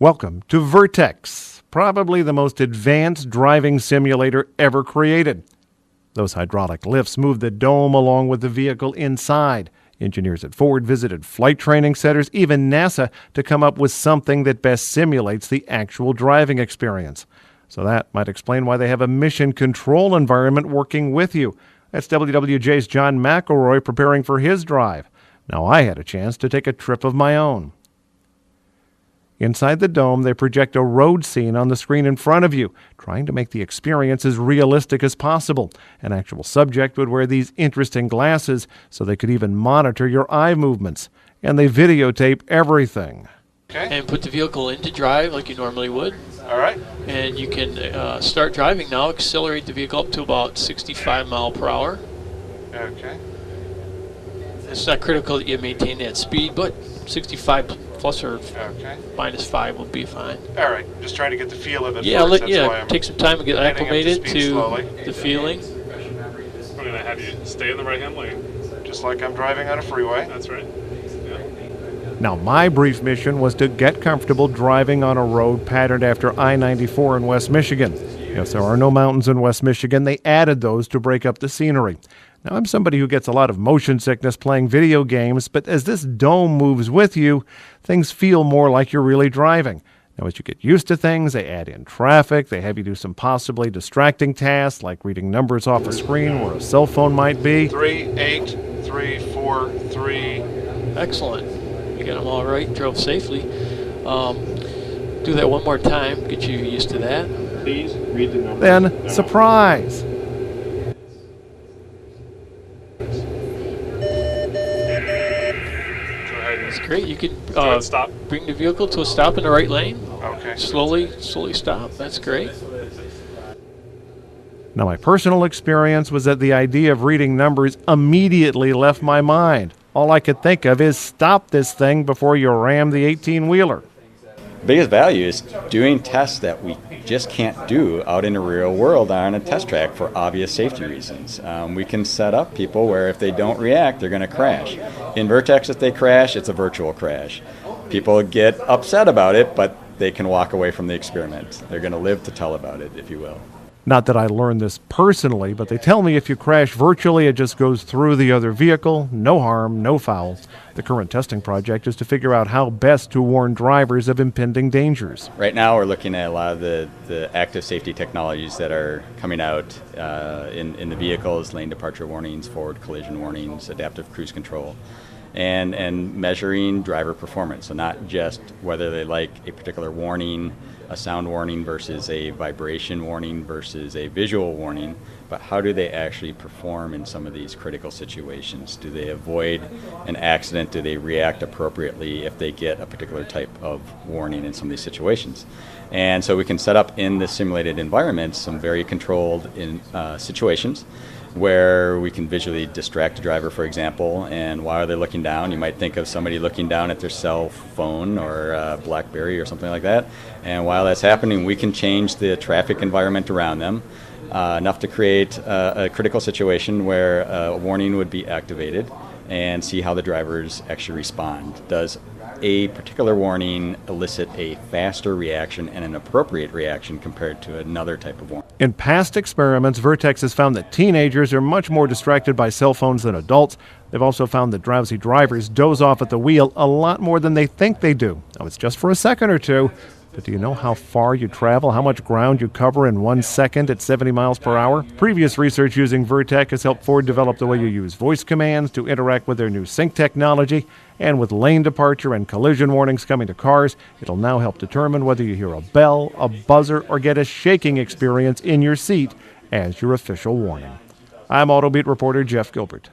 Welcome to Virttex, probably the most advanced driving simulator ever created. Those hydraulic lifts move the dome along with the vehicle inside. Engineers at Ford visited flight training centers, even NASA, to come up with something that best simulates the actual driving experience. So that might explain why they have a mission control environment working with you. That's WWJ's John McElroy preparing for his drive. Now I had a chance to take a trip of my own. Inside the dome, they project a road scene on the screen in front of you, trying to make the experience as realistic as possible. An actual subject would wear these interesting glasses so they could even monitor your eye movements. And they videotape everything. Okay. And put the vehicle into drive like you normally would. All right. And you can start driving now, accelerate the vehicle up to about 65 miles per hour. Okay. It's not critical that you maintain that speed, but 65 plus or minus 5 will be fine. All right, just trying to get the feel of it. Yeah, first. take some time to get acclimated to the feeling. We're going to have you stay in the right-hand lane. Just like I'm driving on a freeway. That's right. Yeah. Now, my brief mission was to get comfortable driving on a road patterned after I-94 in West Michigan. Yes, there are no mountains in West Michigan. They added those to break up the scenery. Now, I'm somebody who gets a lot of motion sickness playing video games, but as this dome moves with you, things feel more like you're really driving. Now, as you get used to things, they add in traffic. They have you do some possibly distracting tasks, like reading numbers off a screen where a cell phone might be. 3, 8, 3, 4, 3. Excellent. You got them all right, drove safely. Do that one more time, get you used to that. Please read the numbers. Then, surprise! That's great. You can stop. Bring the vehicle to a stop in the right lane. Okay. Slowly stop. That's great. Now, my personal experience was that the idea of reading numbers immediately left my mind. All I could think of is stop this thing before you ram the 18-wheeler. Biggest value is doing tests that we just can't do out in the real world on a test track for obvious safety reasons. We can set up people where if they don't react, they're going to crash. In Virttex, if they crash, it's a virtual crash. People get upset about it, but they can walk away from the experiment. They're going to live to tell about it, if you will. Not that I learned this personally, but they tell me if you crash virtually, it just goes through the other vehicle. No harm, no foul. The current testing project is to figure out how best to warn drivers of impending dangers. Right now, we're looking at a lot of the active safety technologies that are coming out in the vehicles, lane departure warnings, forward collision warnings, adaptive cruise control, and measuring driver performance. So not just whether they like a particular warning, a sound warning versus a vibration warning versus a visual warning, but how do they actually perform in some of these critical situations? Do they avoid an accident? Do they react appropriately if they get a particular type of warning in some of these situations? And so we can set up in the simulated environment some very controlled situations where we can visually distract a driver, for example, and while they're looking down, you might think of somebody looking down at their cell phone or BlackBerry or something like that, and while that's happening, we can change the traffic environment around them enough to create a critical situation where a warning would be activated and see how the drivers actually respond. Does a particular warning elicit a faster reaction and an appropriate reaction compared to another type of warning? In past experiments, Virttex has found that teenagers are much more distracted by cell phones than adults. They've also found that drowsy drivers doze off at the wheel a lot more than they think they do. Now, it's just for a second or two, but do you know how far you travel, how much ground you cover in 1 second at 70 miles per hour? Previous research using Virttex has helped Ford develop the way you use voice commands to interact with their new sync technology. And with lane departure and collision warnings coming to cars, it'll now help determine whether you hear a bell, a buzzer, or get a shaking experience in your seat as your official warning. I'm AutoBeat reporter Jeff Gilbert.